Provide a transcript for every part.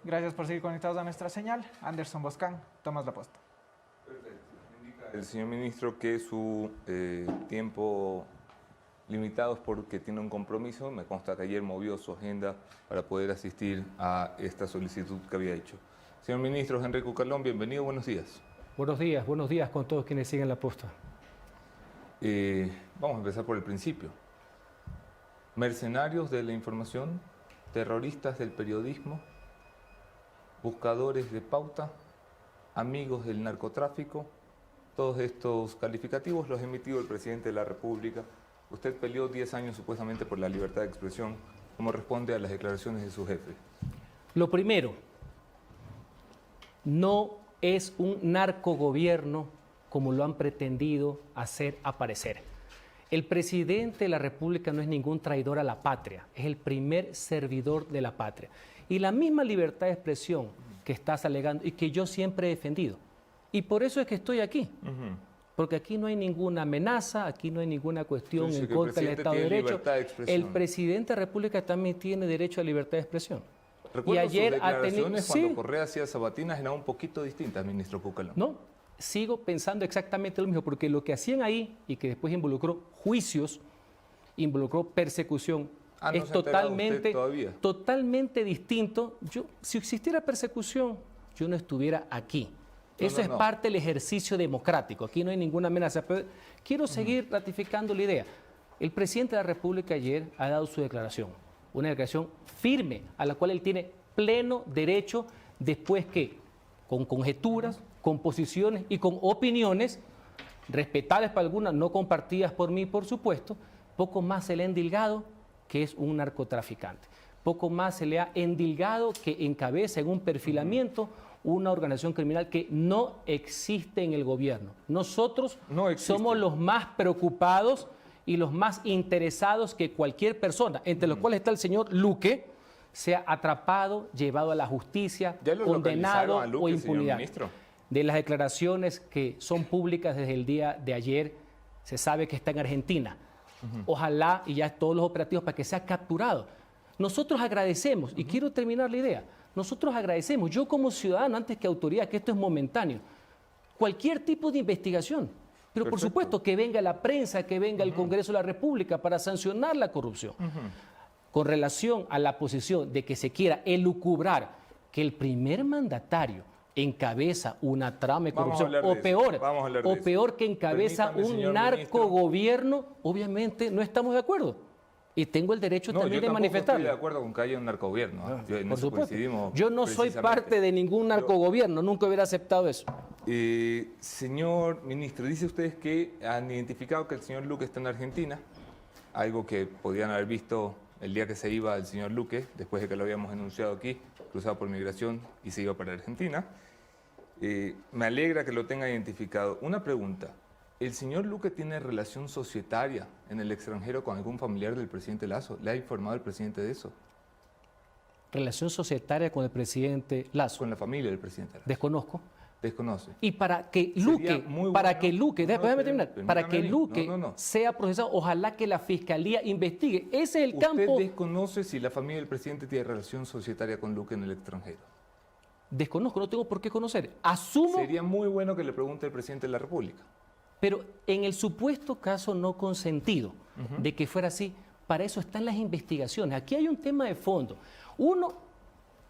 Gracias por seguir conectados a nuestra señal. Anderson Boscán, tomas la posta. Perfecto. Indica el señor ministro que su tiempo limitado es porque tiene un compromiso. Me consta que ayer movió su agenda para poder asistir a esta solicitud que había hecho. Señor ministro Henry Cucalón, bienvenido, buenos días. Buenos días con todos quienes siguen la posta. Vamos a empezar por el principio. Mercenarios de la información, terroristas del periodismo, buscadores de pauta, amigos del narcotráfico, todos estos calificativos los ha emitido el presidente de la República. Usted peleó 10 años supuestamente por la libertad de expresión. ¿Cómo responde a las declaraciones de su jefe? Lo primero, no es un narcogobierno como lo han pretendido hacer aparecer. El presidente de la República no es ningún traidor a la patria, es el primer servidor de la patria. Y la misma libertad de expresión que estás alegando y que yo siempre he defendido. Y por eso es que estoy aquí. Porque aquí no hay ninguna amenaza, aquí no hay ninguna cuestión en contra del Estado de Derecho. El presidente de la República también tiene derecho a libertad de expresión. Recuerdo sus declaraciones cuando Correa hacía sabatinas eran un poquito distintas, ministro Cucalón. No, sigo pensando exactamente lo mismo, porque lo que hacían ahí y que después involucró juicios, involucró persecución, es totalmente distinto. Si existiera persecución, yo no estuviera aquí. Eso es parte del ejercicio democrático. Aquí no hay ninguna amenaza. Pero quiero seguir ratificando la idea. El presidente de la República ayer ha dado su declaración, una declaración firme a la cual él tiene pleno derecho después que, con conjeturas, con posiciones y con opiniones, respetables para algunas, no compartidas por mí, por supuesto, poco más se le ha endilgado que es un narcotraficante. Poco más se le ha endilgado que encabeza en un perfilamiento una organización criminal que no existe en el gobierno. Nosotros somos los más preocupados y los más interesados que cualquier persona, entre los cuales está el señor Luque, sea atrapado, llevado a la justicia, condenado o impunidad. De las declaraciones que son públicas desde el día de ayer, se sabe que está en Argentina. Ojalá y ya todos los operativos para que sea capturado. Nosotros agradecemos, y quiero terminar la idea, nosotros agradecemos, yo como ciudadano, antes que autoridad, que esto es momentáneo, cualquier tipo de investigación, pero por supuesto que venga la prensa, que venga el Congreso de la República para sancionar la corrupción. Con relación a la posición de que se quiera elucubrar que el primer mandatario encabeza una trama de corrupción, o peor que encabeza un narcogobierno, obviamente no estamos de acuerdo. Y tengo el derecho también de manifestarlo. Yo estoy de acuerdo con que haya un narcogobierno. Por supuesto. Yo no soy parte de ningún narcogobierno, nunca hubiera aceptado eso. Señor ministro, dice usted que han identificado que el señor Luque está en Argentina, algo que podían haber visto el día que se iba el señor Luque, después de que lo habíamos anunciado aquí, cruzado por migración y se iba para Argentina. Me alegra que lo tenga identificado. Una pregunta. ¿El señor Luque tiene relación societaria en el extranjero con algún familiar del presidente Lasso? ¿Le ha informado el presidente de eso? ¿Relación societaria con el presidente Lasso? Con la familia del presidente Lasso. Desconozco. Desconoce. Y para que Luque, sea procesado, ojalá que la Fiscalía investigue. Ese es el campo. ¿Usted desconoce si la familia del presidente tiene relación societaria con Luque en el extranjero? Desconozco, no tengo por qué conocer. Asumo. Sería muy bueno que le pregunte al presidente de la República. Pero en el supuesto caso no consentido de que fuera así, para eso están las investigaciones. Aquí hay un tema de fondo. Uno,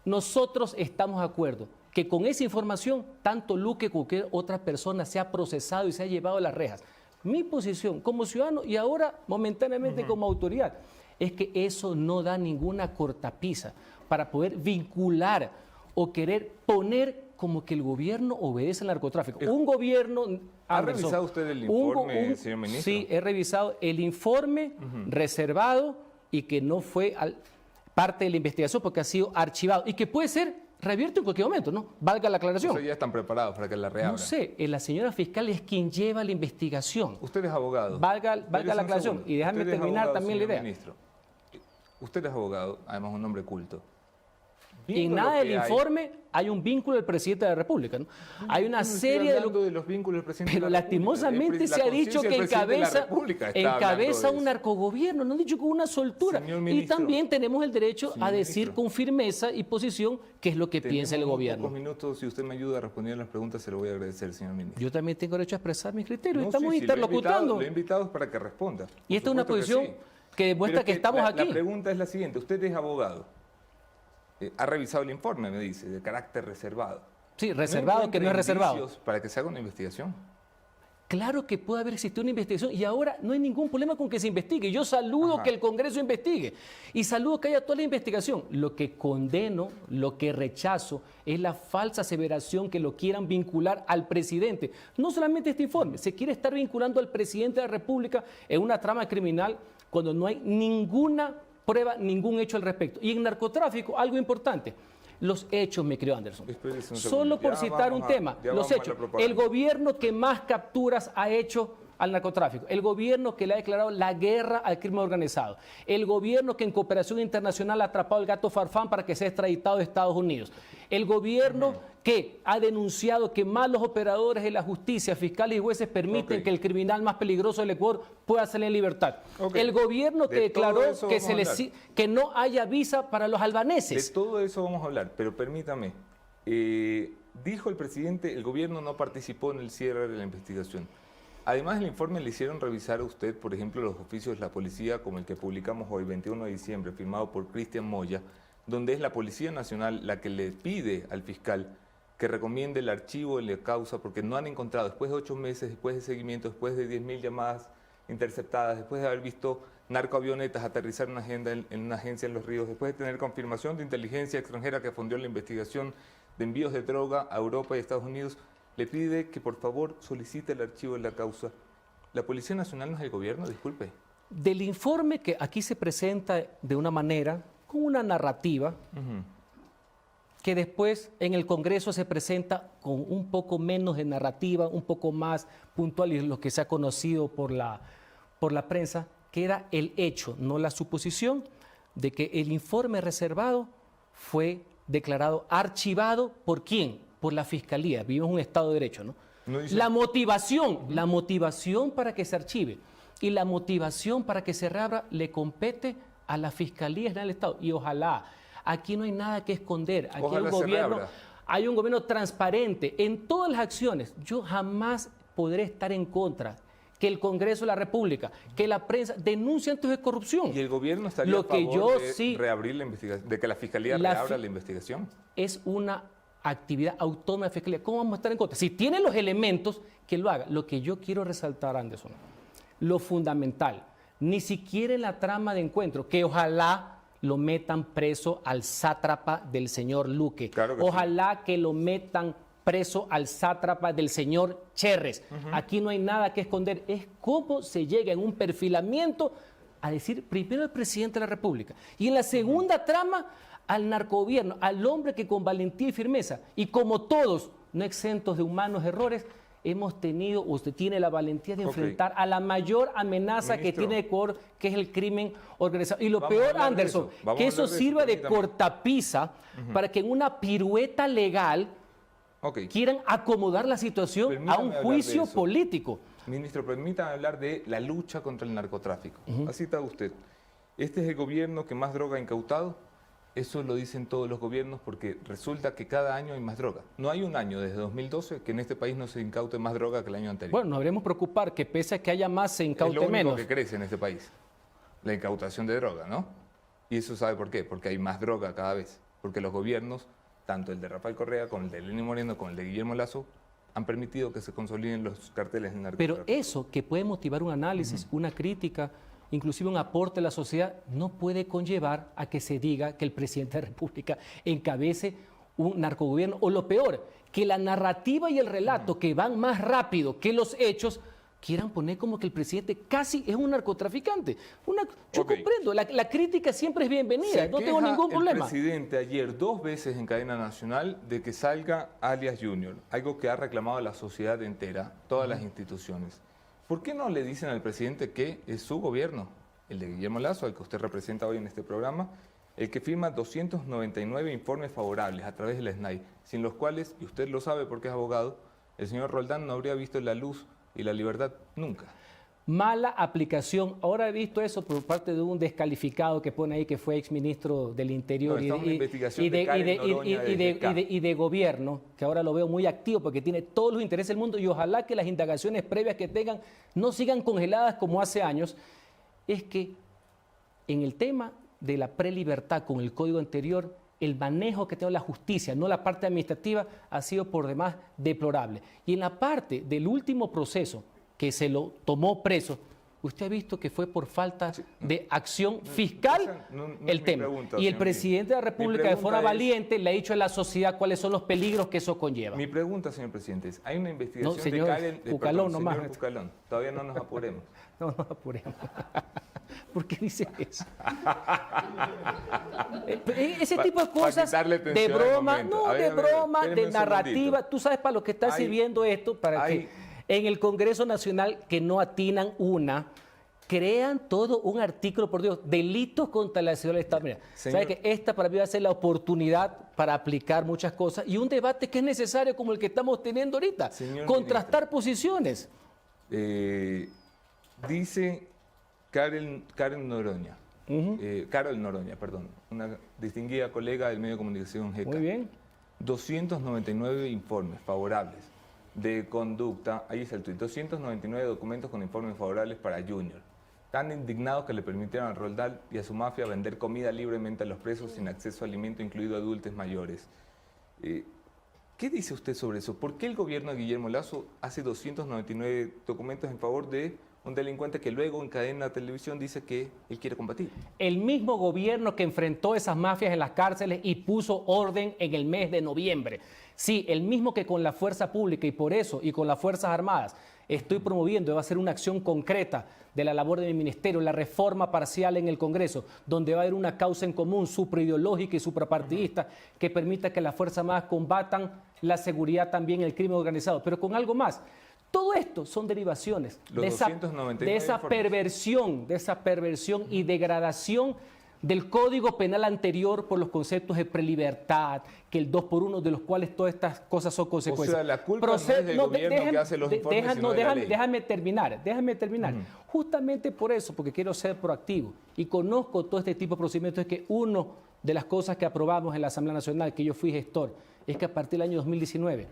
nosotros estamos de acuerdo que con esa información, tanto Luque como cualquier otra persona se ha procesado y se ha llevado a las rejas. Mi posición como ciudadano y ahora momentáneamente como autoridad es que eso no da ninguna cortapisa para poder vincular o querer poner como que el gobierno obedece al narcotráfico. Un gobierno... ¿Ha revisado usted el informe, señor ministro? Sí, he revisado el informe reservado y que no fue parte de la investigación porque ha sido archivado y que puede ser reabierto en cualquier momento, ¿no? Valga la aclaración. O sea, ya están preparados para que la reabran. No sé, la señora fiscal es quien lleva la investigación. Usted es abogado. Valga la aclaración. Y déjame terminar también la idea. Ministro, usted es abogado, además un hombre culto. Y en Viendo nada lo del que hay- informe hay un vínculo del presidente de la República, ¿no? Hay una Yo no estoy serie de... hablando de los vínculos del presidente Pero de la República. lastimosamente La se ha dicho conciencia que del presidente de la encabeza, República está hablando de un eso. narcogobierno, no han dicho con una soltura. Señor Y ministro. también tenemos el derecho Señor a decir ministro. con firmeza y posición qué es lo que piensa el Tenemos gobierno. pocos minutos, si usted me ayuda a responder las preguntas, se lo voy a agradecer, señor ministro. Yo también tengo derecho a expresar mis criterios. No, Estamos sí, sí, interlocutando. Lo he invitado para que responda. Y esta es una Por supuesto posición que demuestra Pero que estamos la aquí. pregunta es la siguiente. Usted es abogado. Ha revisado el informe, me dice, de carácter reservado. Sí, reservado que no es reservado. Indicios para que se haga una investigación? Claro que puede haber existido una investigación y ahora no hay ningún problema con que se investigue. Yo saludo Ajá. que el Congreso investigue y saludo que haya toda la investigación. Lo que condeno, lo que rechazo es la falsa aseveración que lo quieran vincular al presidente. No solamente este informe, se quiere estar vinculando al presidente de la República en una trama criminal cuando no hay ninguna prueba, ningún hecho al respecto. Y en narcotráfico, algo importante. Los hechos, mi querido Anderson. Espérese un segundo. Solo por Ya citar un vamos a- tema, ya los vamos a la hechos. propaganda. El gobierno que más capturas ha hecho al narcotráfico, el gobierno que le ha declarado la guerra al crimen organizado, el gobierno que en cooperación internacional ha atrapado al gato Farfán para que sea extraditado de Estados Unidos, el gobierno que ha denunciado que malos operadores de la justicia, fiscales y jueces permiten Ok. que el criminal más peligroso del Ecuador pueda salir en libertad, Ok. el gobierno que De todo declaró eso que, vamos a hablar. que no haya visa para los De albaneses. todo eso vamos a hablar, pero permítame. Dijo el presidente, el gobierno no participó en el cierre de la investigación. Además, el informe le hicieron revisar a usted, por ejemplo, los oficios de la policía, como el que publicamos hoy, 21 de diciembre, firmado por Cristian Moya, donde es la Policía Nacional la que le pide al fiscal que recomiende el archivo de la causa, porque no han encontrado, después de 8 meses, después de seguimiento, después de 10.000 llamadas interceptadas, después de haber visto narcoavionetas aterrizar en una agencia en Los Ríos, después de tener confirmación de inteligencia extranjera que fundió la investigación de envíos de droga a Europa y Estados Unidos, le pide que por favor solicite el archivo de la causa. ¿La Policía Nacional no es el gobierno? Disculpe. Del informe que aquí se presenta de una manera, con una narrativa, que después en el Congreso se presenta con un poco menos de narrativa, un poco más puntual, y lo que se ha conocido por la prensa, que era el hecho, no la suposición, de que el informe reservado fue declarado archivado ¿por quién? Por la Fiscalía. Vivimos en un Estado de Derecho, ¿no? No dice- La motivación para que se archive y la motivación para que se reabra le compete a la Fiscalía General del Estado. Y ojalá, aquí no hay nada que esconder. Aquí Ojalá se reabra. hay un gobierno transparente en todas las acciones. Yo jamás podré estar en contra que el Congreso de la República, que la prensa denuncie actos de corrupción. ¿Y el gobierno estaría Lo a que favor yo de sí- reabrir la investigación, de que la Fiscalía La reabra fi- la investigación? Es una actividad autónoma de Fiscalía. ¿Cómo vamos a estar en contra? Si tiene los elementos, que lo haga. Lo que yo quiero resaltar, Anderson, lo fundamental, ni siquiera en la trama de encuentro, que ojalá lo metan preso al sátrapa del señor Luque. Claro que sí. Ojalá que lo metan preso al sátrapa del señor Cherres. Aquí no hay nada que esconder. Es cómo se llega en un perfilamiento a decir primero al presidente de la República y en la segunda trama al narcogobierno, al hombre que con valentía y firmeza, y como todos, no exentos de humanos errores, hemos tenido, usted tiene la valentía de Ok. enfrentar a la mayor amenaza que Ministro. tiene Ecuador, que es el crimen organizado. Y lo Vamos a peor, hablar de Anderson, eso. Vamos que a eso hablar de eso, sirva de permítame. cortapisa para que en una pirueta legal Ok. quieran acomodar la situación a Permítame un hablar de juicio eso. político. Ministro, permítame hablar de la lucha contra el narcotráfico. Así está usted. Este es el gobierno que más droga ha incautado. Eso lo dicen todos los gobiernos porque resulta que cada año hay más droga. No hay un año desde 2012 que en este país no se incaute más droga que el año anterior. Bueno, nos habremos preocupar que pese a que haya más, se es incaute lo único menos. que crece en este país, la incautación de droga, ¿no? Y eso sabe por qué, porque hay más droga cada vez. Porque los gobiernos, tanto el de Rafael Correa, como el de Lenín Moreno, como el de Guillermo Lazo, han permitido que se consoliden los carteles del narcotráfico. Pero eso que puede motivar un análisis, una crítica, inclusive un aporte a la sociedad, no puede conllevar a que se diga que el presidente de la República encabece un narcogobierno, o lo peor, que la narrativa y el relato que van más rápido que los hechos quieran poner como que el presidente casi es un narcotraficante. Yo Ok. comprendo, la crítica siempre es bienvenida, no tengo queja ningún problema. El presidente ayer 2 veces en cadena nacional de que salga alias Junior, algo que ha reclamado la sociedad entera, todas las instituciones. ¿Por qué no le dicen al presidente que es su gobierno, el de Guillermo Lazo, al que usted representa hoy en este programa, el que firma 299 informes favorables a través del SNAI, sin los cuales, y usted lo sabe porque es abogado, el señor Roldán no habría visto la luz y la libertad nunca. Mala aplicación. Ahora he visto eso por parte de un descalificado que pone ahí que fue exministro del Interior No, y de gobierno, que ahora lo veo muy activo porque tiene todos los intereses del mundo y ojalá que las indagaciones previas que tengan no sigan congeladas como hace años. Es que en el tema de la prelibertad con el código anterior, el manejo que tiene la justicia, no la parte administrativa, ha sido por demás deplorable. Y en la parte del último proceso, que se lo tomó preso, usted ha visto que fue por falta de acción fiscal el tema. Y el presidente de la República, de forma valiente, le ha dicho a la sociedad cuáles son los peligros que eso conlleva. Mi pregunta, señor presidente, es, hay una investigación No, señor de Karen... Pucalón, nomás. Señor Pucalón, todavía no nos apuremos. No nos apuremos. ¿Por qué dice eso? Ese tipo de cosas de broma, no, de broma, de narrativa. Tú sabes para lo que está sirviendo esto, para que en el Congreso Nacional, que no atinan una, crean todo un artículo, por Dios, delitos contra la seguridad del Estado. Mira, ¿sabes que esta para mí va a ser la oportunidad para aplicar muchas cosas y un debate que es necesario como el que estamos teniendo ahorita? Señor contrastar posiciones. Dice Carol Noroña, perdón, una distinguida colega del medio de comunicación GECA. Muy bien. 299 informes favorables de conducta, ahí está el tuit, 299 documentos con informes favorables para Junior. Tan indignados que le permitieron a Roldán y a su mafia vender comida libremente a los presos sin acceso a alimento, incluido adultos mayores. ¿Qué dice usted sobre eso? ¿Por qué el gobierno de Guillermo Lasso hace 299 documentos en favor de un delincuente que luego en cadena de televisión dice que él quiere combatir? El mismo gobierno que enfrentó esas mafias en las cárceles y puso orden en el mes de noviembre. Sí, el mismo que con la fuerza pública y por eso y con las Fuerzas Armadas estoy promoviendo, va a ser una acción concreta de la labor de mi ministerio, la reforma parcial en el Congreso, donde va a haber una causa en común supraideológica y suprapartidista que permita que las Fuerzas Armadas combatan la seguridad también, el crimen organizado, pero con algo más. Todo esto son derivaciones de esa perversión y degradación del Código Penal anterior por los conceptos de prelibertad, que el 2x1, de los cuales todas estas cosas son consecuencias. O sea, la culpa no es del gobierno que hace los informes, sino de la ley. Déjame terminar. Justamente por eso, porque quiero ser proactivo y conozco todo este tipo de procedimientos, es que una de las cosas que aprobamos en la Asamblea Nacional, que yo fui gestor, es que a partir del año 2019,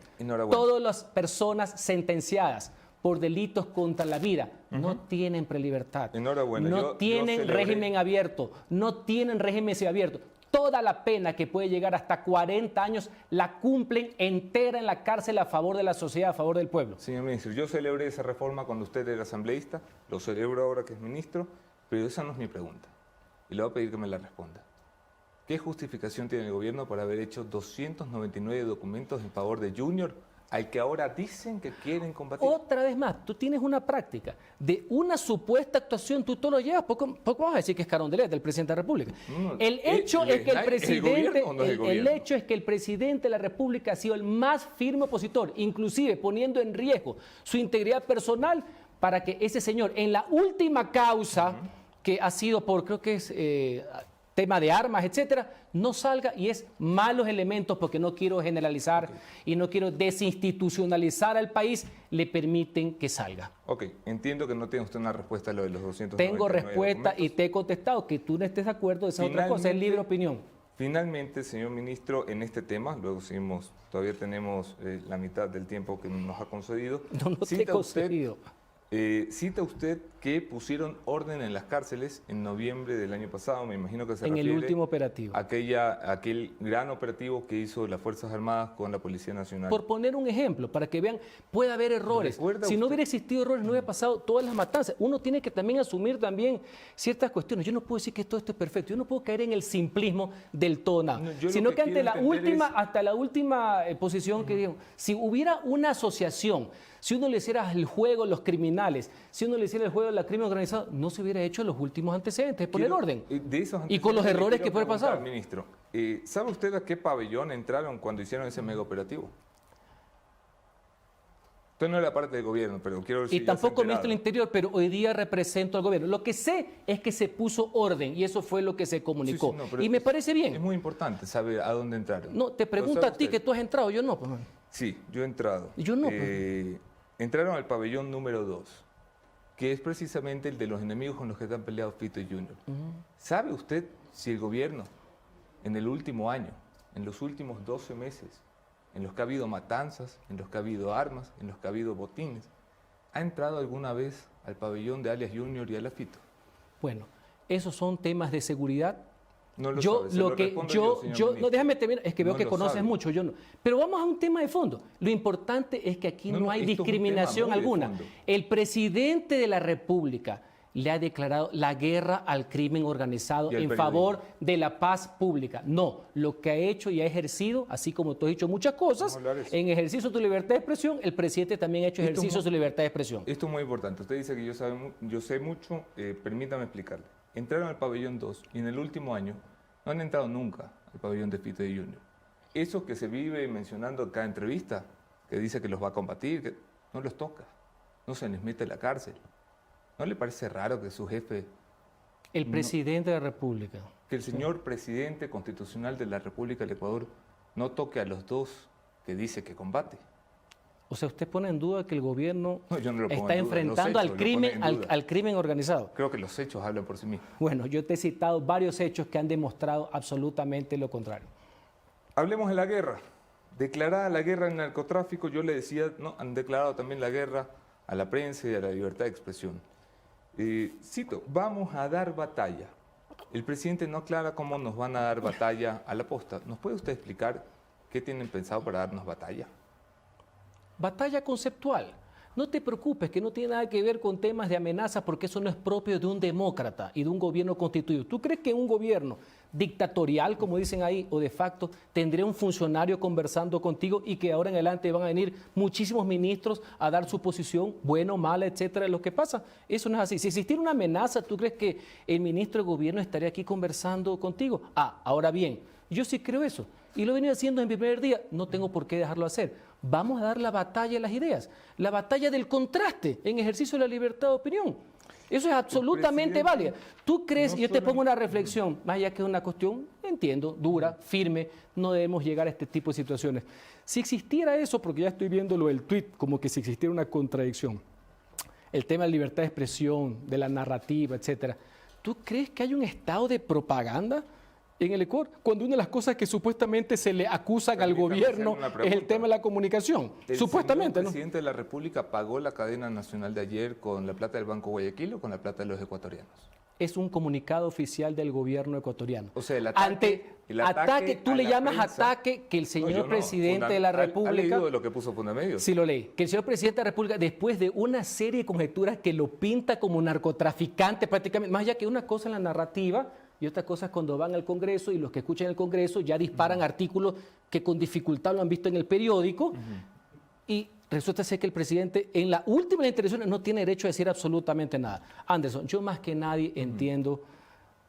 todas las personas sentenciadas por delitos contra la vida no tienen prelibertad, no tienen régimen abierto, no tienen régimen semiabierto. Toda la pena que puede llegar hasta 40 años la cumplen entera en la cárcel a favor de la sociedad, a favor del pueblo. Señor ministro, yo celebré esa reforma cuando usted era asambleísta, lo celebro ahora que es ministro, pero esa no es mi pregunta y le voy a pedir que me la responda. ¿Qué justificación tiene el gobierno por haber hecho 299 documentos en favor de Junior, al que ahora dicen que quieren combatir? Otra vez más, tú tienes una práctica de una supuesta actuación, tú todo lo llevas, poco vas a decir que es Carondelet, del presidente de la República. El hecho es que el presidente de la República ha sido el más firme opositor, inclusive poniendo en riesgo su integridad personal para que ese señor, en la última causa, que ha sido por, creo que es tema de armas, etcétera, no salga, y es malos elementos, porque no quiero generalizar y no quiero desinstitucionalizar al país, le permiten que salga. Ok, entiendo que no tiene usted una respuesta a lo de los 299 Tengo respuesta y te he contestado. Que tú no estés de acuerdo, esa es otra cosa, es libre opinión. Finalmente, señor ministro, en este tema, luego seguimos, todavía tenemos la mitad del tiempo que nos ha concedido. No te he concedido. Cita usted que pusieron orden en las cárceles en noviembre del año pasado, me imagino que se refiere en el último operativo. Aquel gran operativo que hizo las Fuerzas Armadas con la Policía Nacional. Por poner un ejemplo, para que vean, puede haber errores. Si no hubiera existido errores, no hubiera pasado todas las matanzas. Uno tiene que también asumir también ciertas cuestiones. Yo no puedo decir que todo esto es perfecto. Yo no puedo caer en el simplismo del todo nada. No, sino que ante la última, hasta la última posición que digo, si hubiera una asociación, si uno le hiciera el juego a los criminales, si uno le hiciera el juego a la crimen organizado, no se hubiera hecho los últimos antecedentes, poner orden. Y con los errores que puede pasar. Ministro, ¿sabe usted a qué pabellón entraron cuando hicieron ese mega operativo? Usted no es la parte del gobierno, pero quiero decir... Y tampoco ministro del Interior, pero hoy día represento al gobierno. Lo que sé es que se puso orden y eso fue lo que se comunicó. Sí, no, y me parece bien. Es muy importante saber a dónde entraron. No, te pregunto a ti que tú has entrado, yo no. Pues, man. Sí, yo he entrado. Yo no. Entraron al pabellón número 2, que es precisamente el de los enemigos con los que están peleados Fito y Junior. ¿Sabe usted si el gobierno en el último año, en los últimos 12 meses, en los que ha habido matanzas, en los que ha habido armas, en los que ha habido botines, ha entrado alguna vez al pabellón de alias Junior y alias Fito? Bueno, esos son temas de seguridad. No lo yo sabe, se lo lo que respondo yo señor no, ministro. déjame terminar, es que veo No que lo conoces sabe. mucho, yo no. Pero vamos a un tema de fondo. Lo importante es que aquí no hay esto es un discriminación tema muy de alguna. fondo. El presidente de la República le ha declarado la guerra al crimen organizado Y al en periodismo. favor de la paz pública. No, lo que ha hecho y ha ejercido, así como tú has dicho muchas cosas, Vamos a hablar de eso. en ejercicio de tu libertad de expresión, el presidente también ha hecho Esto ejercicio de su libertad de expresión. Esto es muy importante. Usted dice que yo sé mucho, permítame explicarle. Entraron al pabellón 2 y en el último año no han entrado nunca al pabellón de Fito y Junior. Esos que se vive mencionando en cada entrevista, que dice que los va a combatir, que no los toca, no se les mete a la cárcel. ¿No le parece raro que su jefe, El presidente de la República. que el señor presidente constitucional de la República del Ecuador no toque a los dos que dice que combate? O sea, usted pone en duda que el gobierno No, yo no lo pongo está en duda, enfrentando los al hechos lo crimen, ponen en duda. al crimen organizado. Creo que los hechos hablan por sí mismos. Bueno, yo te he citado varios hechos que han demostrado absolutamente lo contrario. Hablemos de la guerra. Declarada la guerra al narcotráfico, yo le decía, no, han declarado también la guerra a la prensa y a la libertad de expresión. Cito, vamos a dar batalla. El presidente no aclara cómo nos van a dar batalla a la posta. ¿Nos puede usted explicar qué tienen pensado para darnos batalla? Batalla conceptual. No te preocupes, que no tiene nada que ver con temas de amenaza, porque eso no es propio de un demócrata y de un gobierno constituido. ¿Tú crees que un gobierno dictatorial, como dicen ahí, o de facto, tendría un funcionario conversando contigo y que ahora en adelante van a venir muchísimos ministros a dar su posición, buena o mala, etcétera, de lo que pasa? Eso no es así. Si existiera una amenaza, ¿tú crees que el ministro de gobierno estaría aquí conversando contigo? Ahora bien, yo sí creo eso. Y lo he venido haciendo en mi primer día, no tengo por qué dejarlo hacer. Vamos a dar la batalla de las ideas, la batalla del contraste en ejercicio de la libertad de opinión. Eso es absolutamente válido. ¿Tú crees, no yo te solo- pongo una reflexión, más allá que es una cuestión, entiendo, dura, firme, no debemos llegar a este tipo de situaciones. Si existiera eso, porque ya estoy viendo lo del tuit, como que si existiera una contradicción, el tema de la libertad de expresión, de la narrativa, etcétera, ¿tú crees que hay un estado de propaganda en el Ecuador? Cuando una de las cosas que supuestamente se le acusan al Permítame gobierno hacerle una es el pregunta. tema de la comunicación. ¿El Supuestamente, señor ¿no? presidente de la República pagó la cadena nacional de ayer con la plata del Banco Guayaquil o con la plata de los ecuatorianos? Es un comunicado oficial del gobierno ecuatoriano. O sea, el Ataque, tú a le la llamas prensa- ataque que el No, señor yo no. presidente de la ¿Ha República... leído lo que puso Fundamedios? Sí lo leí. Que el señor presidente de la República, después de una serie de conjeturas que lo pinta como narcotraficante prácticamente, más allá que una cosa en la narrativa y otra cosa es cuando van al Congreso y los que escuchan el Congreso ya disparan artículos que con dificultad lo han visto en el periódico y resulta ser que el presidente en la última intervención no tiene derecho a decir absolutamente nada. Anderson, yo más que nadie entiendo,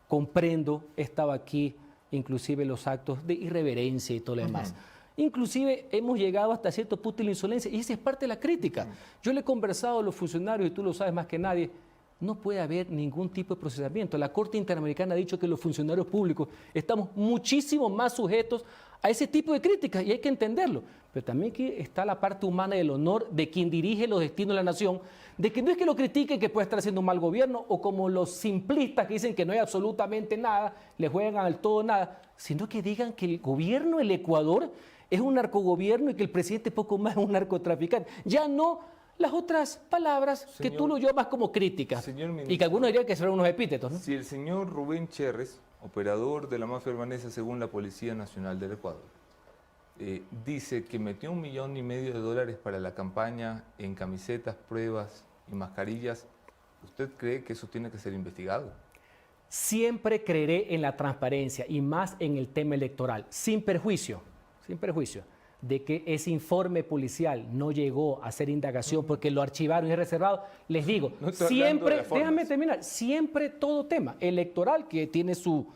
comprendo, estaba aquí, inclusive los actos de irreverencia y todo lo demás. Inclusive hemos llegado hasta cierto punto de la insolencia y esa es parte de la crítica. Yo le he conversado a los funcionarios y tú lo sabes más que nadie, no puede haber ningún tipo de procesamiento. La Corte Interamericana ha dicho que los funcionarios públicos estamos muchísimo más sujetos a ese tipo de críticas y hay que entenderlo. Pero también aquí está la parte humana del honor de quien dirige los destinos de la nación, de que no es que lo critiquen que puede estar haciendo un mal gobierno o como los simplistas que dicen que no hay absolutamente nada, le juegan al todo nada, sino que digan que el gobierno del Ecuador es un narcogobierno y que el presidente poco más es un narcotraficante. Ya no las otras palabras que tú lo llamas como críticas Señor y ministro. que algunos dirían que serán unos epítetos, ¿no? Si el señor Rubén Cherres, operador de la mafia urbanesa según la Policía Nacional del Ecuador, dice que metió $1,5 millones para la campaña en camisetas, pruebas y mascarillas, ¿usted cree que eso tiene que ser investigado? Siempre creeré en la transparencia y más en el tema electoral, sin perjuicio de que ese informe policial no llegó a ser indagación porque lo archivaron y es reservado. Les digo, No estoy hablando de siempre, las formas. déjame terminar, siempre todo tema electoral que tiene su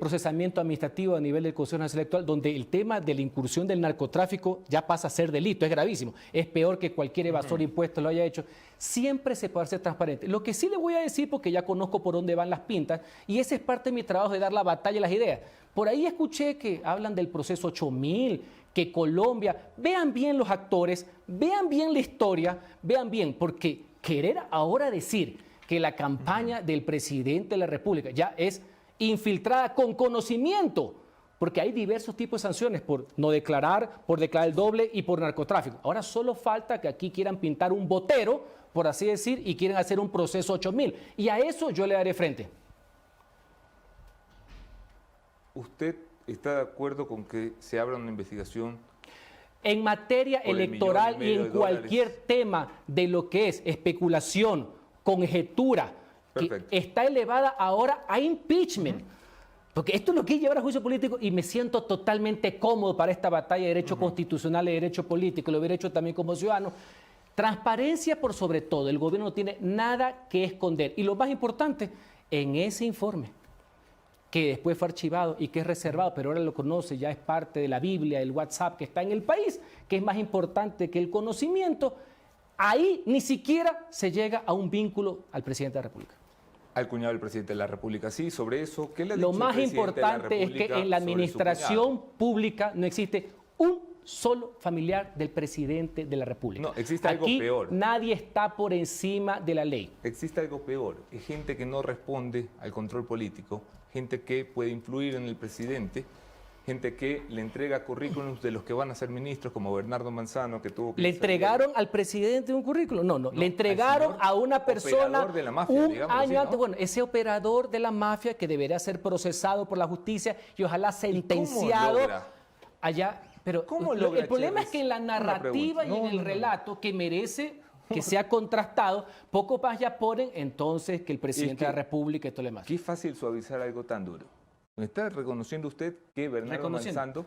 procesamiento administrativo a nivel del Consejo Nacional Electoral, donde el tema de la incursión del narcotráfico ya pasa a ser delito, es gravísimo, es peor que cualquier evasor de impuestos lo haya hecho. Siempre se puede ser transparente. Lo que sí le voy a decir, porque ya conozco por dónde van las pintas, y ese es parte de mi trabajo de dar la batalla a las ideas. Por ahí escuché que hablan del proceso 8000, que Colombia, vean bien los actores, vean bien la historia, vean bien, porque querer ahora decir que la campaña del presidente de la República ya es infiltrada con conocimiento, porque hay diversos tipos de sanciones por no declarar, por declarar el doble y por narcotráfico. Ahora solo falta que aquí quieran pintar un botero, por así decir, y quieren hacer un proceso 8000. Y a eso yo le daré frente. ¿Usted está de acuerdo con que se abra una investigación? En materia por el electoral y en $1,500,000 cualquier tema de lo que es especulación, conjetura, que Perfecto. está elevada ahora a impeachment. Porque esto es lo que lleva a juicio político y me siento totalmente cómodo para esta batalla de derecho constitucional y derecho político, lo hubiera hecho también como ciudadano. Transparencia por sobre todo, el gobierno no tiene nada que esconder. Y lo más importante, en ese informe, que después fue archivado y que es reservado, pero ahora lo conoce, ya es parte de la Biblia, el WhatsApp que está en el país, que es más importante que el conocimiento, ahí ni siquiera se llega a un vínculo al presidente de la República. Al cuñado del presidente de la República. Sí, sobre eso, ¿qué le ha Lo dicho más el presidente de la importante es que República en la sobre su administración cuñado? pública no existe un solo familiar del presidente de la República. No, existe algo Aquí peor. nadie está por encima de la ley. Existe algo peor. Es gente que no responde al control político, gente que puede influir en el presidente, gente que le entrega currículums de los que van a ser ministros, como Bernardo Manzano, que tuvo que... ¿Le salir. entregaron al presidente un currículum? No, No, le entregaron al señor a una persona operador de la mafia, un digámoslo año así, ¿no? antes. Bueno, ese operador de la mafia que debería ser procesado por la justicia y ojalá sentenciado logra? allá. Pero ¿Cómo el logra, problema es Chévez? que en la Una narrativa pregunta. y en No, el no, no. relato que merece que sea contrastado, poco más ya ponen entonces que el presidente de la República y todo lo demás. Qué fácil suavizar algo tan duro. ¿Me está reconociendo usted que Bernardo Reconociendo. Manzano...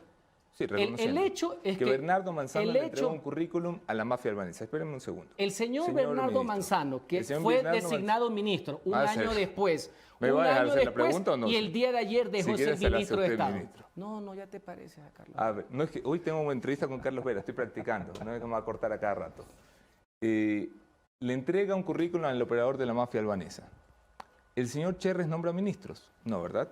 Sí, reconociendo. el hecho es que Bernardo Manzano el le entregó hecho- un currículum a la mafia albanesa. Espérenme un segundo. El señor Señor Bernardo ministro. Manzano, que El señor fue Bernardo designado ministro un Va a año ser- después, ¿Me un va a dejar año hacer la después, pregunta o no? y el día de ayer dejó Si quiere, ser se la hace ministro de usted, Estado. ministro. No, ya te parece a Carlos. A ver, no es que hoy tengo una entrevista con Carlos Vera, estoy practicando, no es que me va a cortar a cada rato. Le entrega un currículum al operador de la mafia albanesa. ¿El señor Cherres nombra ministros? No, ¿verdad?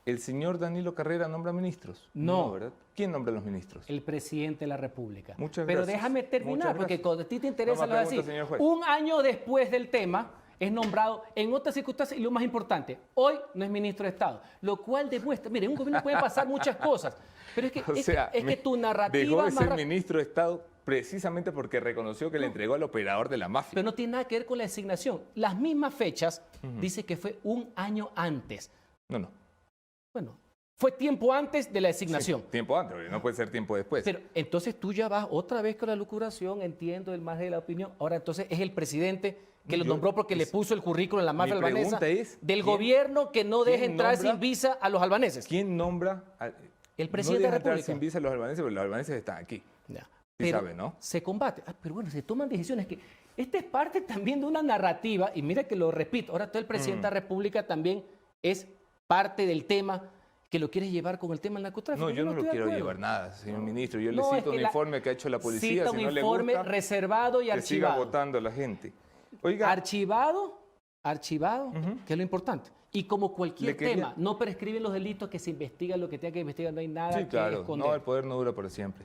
¿El señor Danilo Carrera nombra ministros? No. ¿Verdad? ¿Quién nombra los ministros? El presidente de la República. Muchas Pero gracias. déjame terminar, Muchas porque gracias. cuando a ti te interesa No me lo así. pregunte, señor juez. Un año después del tema es nombrado en otras circunstancias y lo más importante, hoy no es ministro de Estado, lo cual demuestra, mire, en un gobierno pueden pasar muchas cosas, pero es que, O sea, es que tu narrativa dejó de es ser más ministro de Estado precisamente porque reconoció que le entregó al operador de la mafia. pero no tiene nada que ver con la designación. Las mismas fechas dice que fue un año antes. No. Bueno, fue tiempo antes de la designación. Sí, tiempo antes, no puede ser tiempo después. Pero entonces tú ya vas otra vez con la lucubración, entiendo el margen de la opinión. Ahora entonces es el presidente que lo Yo- nombró porque le puso el currículum en la mafia Mi albanesa pregunta es, del ¿quién- gobierno que no deja quién entrar nombra- sin visa a los albaneses. ¿Quién nombra? El presidente de la no deja entrar República. sin visa a los albaneses, porque los albaneses están aquí. Ya. Sí Pero sabe, ¿no? se combate. Pero bueno, se toman decisiones que... Esta es parte también de una narrativa, y mira que lo repito, ahora todo el presidente de la República también es parte del tema que lo quieres llevar con el tema del narcotráfico. No, yo no lo estoy de quiero acuerdo. llevar nada, señor ministro. Yo No, le es cito que un informe que ha hecho la policía, Cita si un no le informe gusta, reservado y que siga archivado. votando la gente. Oiga, Archivado, que es lo importante. Y como cualquier Le quería- tema, no prescriben los delitos, que se investiga lo que tenga que investigar, no hay nada sí, que claro, esconder. no, el poder no dura para siempre.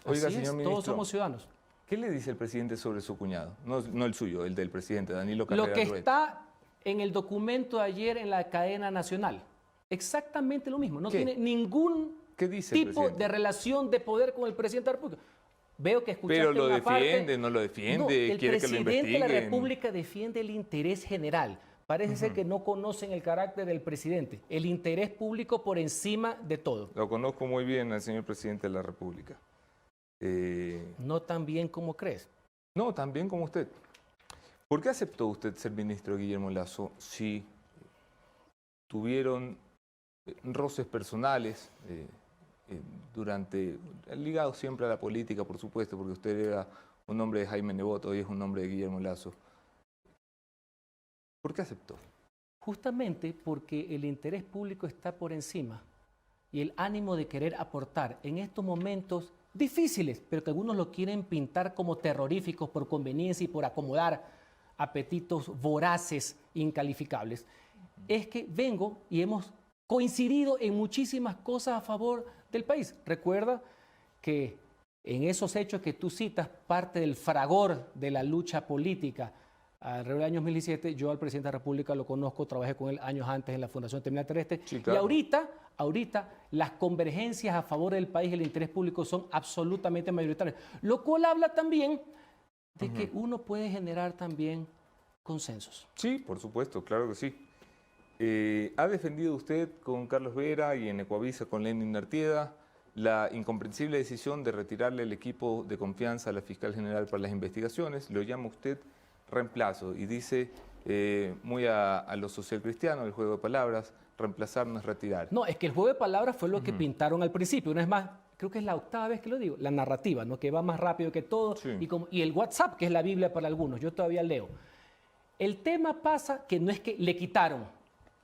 Oiga, Así es, señor ministro, todos somos ciudadanos. ¿qué le dice el presidente sobre su cuñado? No el suyo, el del presidente, Danilo Carrera Lo que Rueda. está en el documento de ayer en la cadena nacional, exactamente lo mismo. No ¿Qué? tiene ningún ¿Qué dice el tipo presidente? de relación de poder con el presidente de la República. Veo que escuchaste Pero lo una defiende, parte. no lo defiende, No, el quiere que lo presidente de la investiguen. República defiende el interés general. Parece ser que no conocen el carácter del presidente, el interés público por encima de todo. Lo conozco muy bien al señor presidente de la República. No tan bien como crees. No, también como usted. ¿Por qué aceptó usted ser ministro de Guillermo Lasso si tuvieron roces personales ligados siempre a la política, por supuesto, porque usted era un hombre de Jaime Nebot, hoy es un hombre de Guillermo Lasso? ¿Por qué aceptó? Justamente porque el interés público está por encima y el ánimo de querer aportar en estos momentos difíciles, pero que algunos lo quieren pintar como terroríficos por conveniencia y por acomodar apetitos voraces, incalificables, es que vengo y hemos coincidido en muchísimas cosas a favor del país. Recuerda que en esos hechos que tú citas, parte del fragor de la lucha política alrededor del año 2017, yo al presidente de la República lo conozco, trabajé con él años antes en la Fundación Terminal Terrestre, sí, claro. Y ahorita las convergencias a favor del país y el interés público son absolutamente mayoritarias, lo cual habla también de que uno puede generar también consensos. Sí, por supuesto, claro que sí. ¿Ha defendido usted con Carlos Vera y en Ecuavisa con Lenin Artieda la incomprensible decisión de retirarle el equipo de confianza a la fiscal general para las investigaciones? Lo llama usted reemplazo y dice, muy a lo socialcristiano, el juego de palabras, reemplazar no es retirar. No, es que el juego de palabras fue lo que pintaron al principio. Una vez más, creo que es la octava vez que lo digo, la narrativa, ¿no? Que va más rápido que todo, sí. Y el WhatsApp, que es la Biblia para algunos, yo todavía leo. El tema pasa que no es que le quitaron,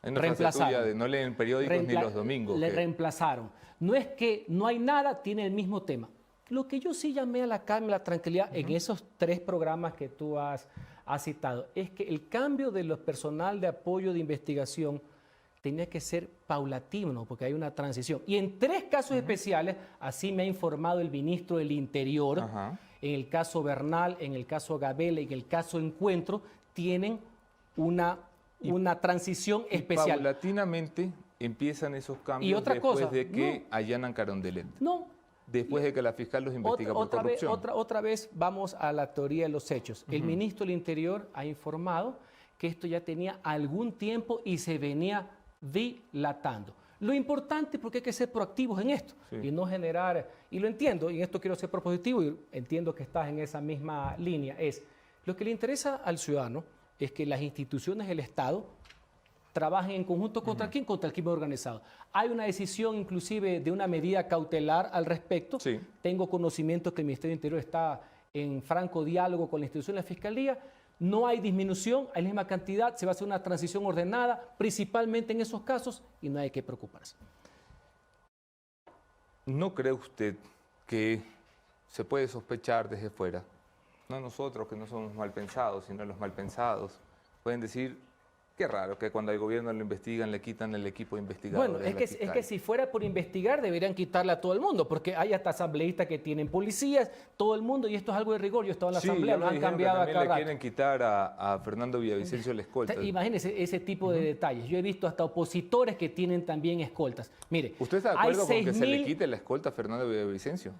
reemplazaron. De no leen periódicos ni los domingos. Le reemplazaron. No es que no hay nada, tiene el mismo tema. Lo que yo sí llamé a la calma y la tranquilidad en esos 3 programas que tú has citado, es que el cambio de los personal de apoyo de investigación tenía que ser paulatino, porque hay una transición. Y en 3 casos especiales, así me ha informado el ministro del Interior, en el caso Bernal, en el caso Gabela y en el caso Encuentro, tienen una transición especial. Paulatinamente empiezan esos cambios después de que allanan Carondelet. No. Después de que la fiscal los investiga por corrupción. Otra vez vamos a la teoría de los hechos. El ministro del Interior ha informado que esto ya tenía algún tiempo y se venía dilatando. Lo importante, porque hay que ser proactivos en esto y no generar, y lo entiendo, y en esto quiero ser propositivo y entiendo que estás en esa misma línea, es lo que le interesa al ciudadano es que las instituciones del Estado trabajen en conjunto contra quién, contra el crimen organizado. Hay una decisión inclusive de una medida cautelar al respecto. Sí. Tengo conocimiento que el Ministerio del Interior está en franco diálogo con la institución de la Fiscalía. No hay disminución, hay la misma cantidad, se va a hacer una transición ordenada, principalmente en esos casos, y no hay que preocuparse. ¿No cree usted que se puede sospechar desde fuera? No nosotros, que no somos mal pensados, sino los mal pensados. Pueden decir, qué raro que cuando al gobierno lo investigan le quitan el equipo de investigadores. Bueno, es que si fuera por investigar deberían quitarle a todo el mundo, porque hay hasta asambleístas que tienen policías, todo el mundo, y esto es algo de rigor. Yo estaba en la asamblea, lo han cambiado acá. Le quieren quitar a Fernando Villavicencio la escolta. Imagínense ese tipo de detalles. Yo he visto hasta opositores que tienen también escoltas. Mire, ¿usted está de acuerdo con que se le quite la escolta a Fernando Villavicencio?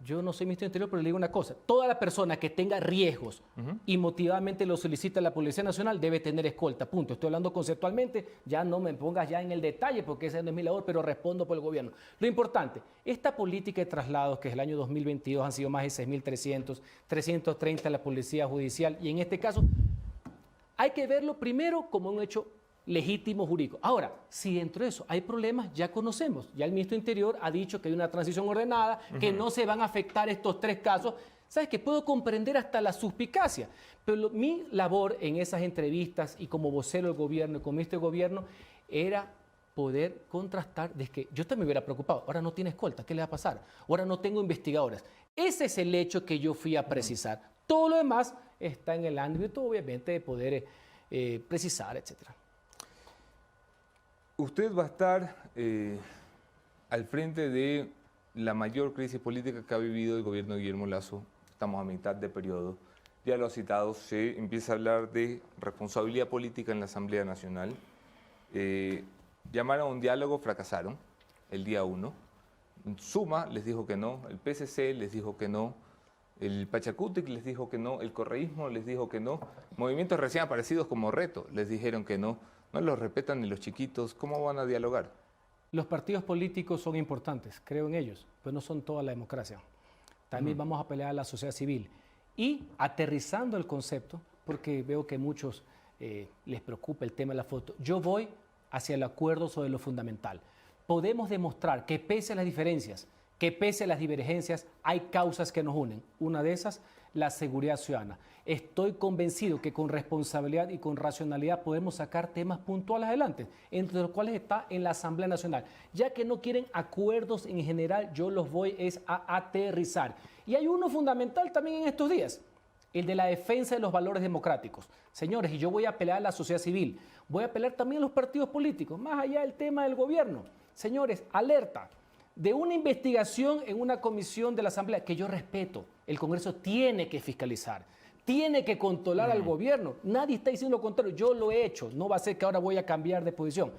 Yo no soy ministro del Interior, pero le digo una cosa. Toda la persona que tenga riesgos y motivadamente lo solicita la Policía Nacional debe tener escolta, punto. Estoy hablando conceptualmente, ya no me pongas ya en el detalle porque esa no es mi labor, pero respondo por el gobierno. Lo importante, esta política de traslados, que es el año 2022 han sido más de 6.300, 330 en la Policía Judicial, y en este caso hay que verlo primero como un hecho legítimo jurídico. Ahora, si dentro de eso hay problemas, ya conocemos. Ya el ministro del Interior ha dicho que hay una transición ordenada, que no se van a afectar estos 3 casos. ¿Sabes qué? Puedo comprender hasta la suspicacia, pero mi labor en esas entrevistas y como vocero del gobierno y como ministro del gobierno era poder contrastar de que yo también me hubiera preocupado. Ahora no tiene escolta, ¿qué le va a pasar? Ahora no tengo investigadores. Ese es el hecho que yo fui a precisar. Todo lo demás está en el ámbito, obviamente, de poder precisar, etcétera. Usted va a estar al frente de la mayor crisis política que ha vivido el gobierno de Guillermo Lasso. Estamos a mitad de periodo. Ya lo ha citado, se empieza a hablar de responsabilidad política en la Asamblea Nacional. Llamaron a un diálogo, fracasaron el día 1. Suma les dijo que no, el PSC les dijo que no, el Pachacutic les dijo que no, el correísmo les dijo que no, movimientos recién aparecidos como Reto les dijeron que no. No los respetan ni los chiquitos. ¿Cómo van a dialogar? Los partidos políticos son importantes, creo en ellos, pero no son toda la democracia. También vamos a pelear a la sociedad civil. Y aterrizando el concepto, porque veo que a muchos les preocupa el tema de la foto, yo voy hacia el acuerdo sobre lo fundamental. Podemos demostrar que pese a las diferencias, que pese a las divergencias, hay causas que nos unen. Una de esas, la seguridad ciudadana. Estoy convencido que con responsabilidad y con racionalidad podemos sacar temas puntuales adelante, entre los cuales está en la Asamblea Nacional. Ya que no quieren acuerdos en general, yo los voy a aterrizar. Y hay uno fundamental también en estos días, el de la defensa de los valores democráticos. Señores, y yo voy a apelar a la sociedad civil, voy a apelar también a los partidos políticos, más allá del tema del gobierno. Señores, alerta de una investigación en una comisión de la Asamblea que yo respeto. El Congreso tiene que fiscalizar, tiene que controlar al gobierno. Nadie está diciendo lo contrario, yo lo he hecho, no va a ser que ahora voy a cambiar de posición.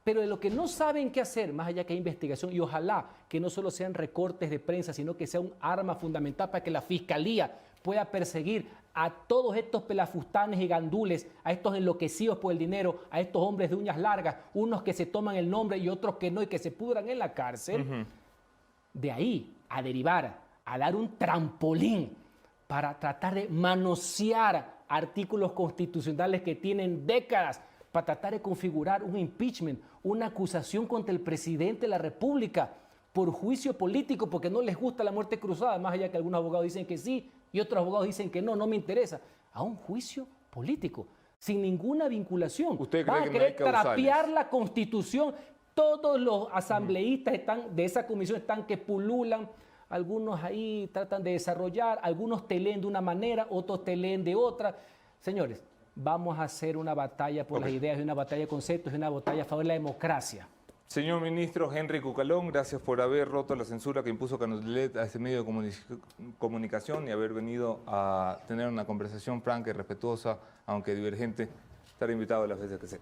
Pero de lo que no saben qué hacer, más allá que hay investigación, y ojalá que no solo sean recortes de prensa, sino que sea un arma fundamental para que la Fiscalía pueda perseguir a todos estos pelafustanes y gandules, a estos enloquecidos por el dinero, a estos hombres de uñas largas, unos que se toman el nombre y otros que no, y que se pudran en la cárcel. De ahí a derivar, a dar un trampolín para tratar de manosear artículos constitucionales que tienen décadas, para tratar de configurar un impeachment, una acusación contra el presidente de la República por juicio político, porque no les gusta la muerte cruzada, más allá que algunos abogados dicen que sí y otros abogados dicen que no, no me interesa. A un juicio político, sin ninguna vinculación. ¿Usted cree Van a que no querer hay causales? trapear la Constitución. Todos los asambleístas de esa comisión están que pululan. Algunos ahí tratan de desarrollar, algunos te leen de una manera, otros te leen de otra. Señores, vamos a hacer una batalla por las ideas, y una batalla de conceptos, y una batalla a favor de la democracia. Señor ministro Henry Cucalón, gracias por haber roto la censura que impuso Canallet a este medio de comunicación y haber venido a tener una conversación franca y respetuosa, aunque divergente. Estar invitado las veces que sea.